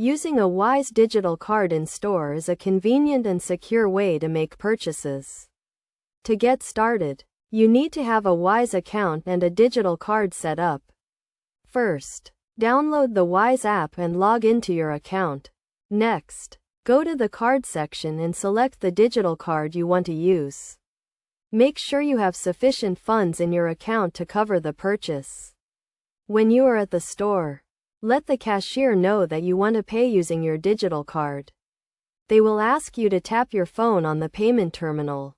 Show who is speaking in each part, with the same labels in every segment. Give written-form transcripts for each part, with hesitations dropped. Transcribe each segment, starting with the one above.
Speaker 1: Using a Wise digital card in store is a convenient and secure way to make purchases. To get started, you need to have a Wise account and a digital card set up. First, download the Wise app and log into your account. Next, go to the card section and select the digital card you want to use. Make sure you have sufficient funds in your account to cover the purchase. When you are at the store, let the cashier know that you want to pay using your digital card. They will ask you to tap your phone on the payment terminal.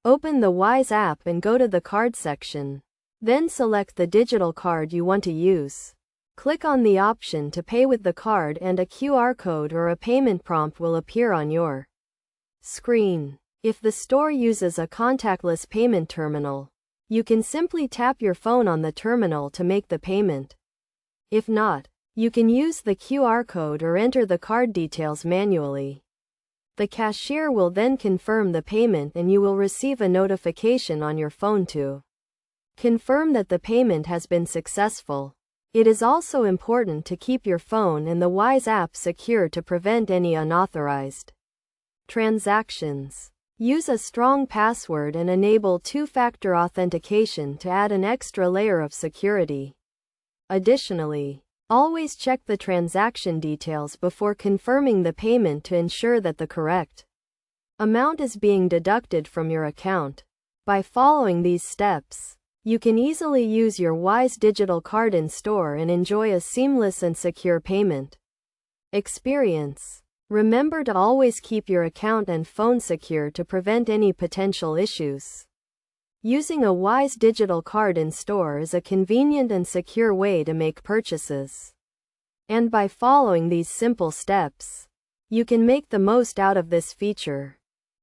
Speaker 1: Open the Wise app and go to the card section. Then select the digital card you want to use. Click on the option to pay with the card and a QR code or a payment prompt will appear on your screen. If the store uses a contactless payment terminal, you can simply tap your phone on the terminal to make the payment. If not, you can use the QR code or enter the card details manually. The cashier will then confirm the payment and you will receive a notification on your phone to confirm that the payment has been successful. It is also important to keep your phone and the Wise app secure to prevent any unauthorized transactions. Use a strong password and enable two-factor authentication to add an extra layer of security. Additionally, always check the transaction details before confirming the payment to ensure that the correct amount is being deducted from your account. By following these steps, you can easily use your Wise digital card in store and enjoy a seamless and secure payment experience. Remember to always keep your account and phone secure to prevent any potential issues. Using a Wise digital card in store is a convenient and secure way to make purchases. And by following these simple steps, you can make the most out of this feature.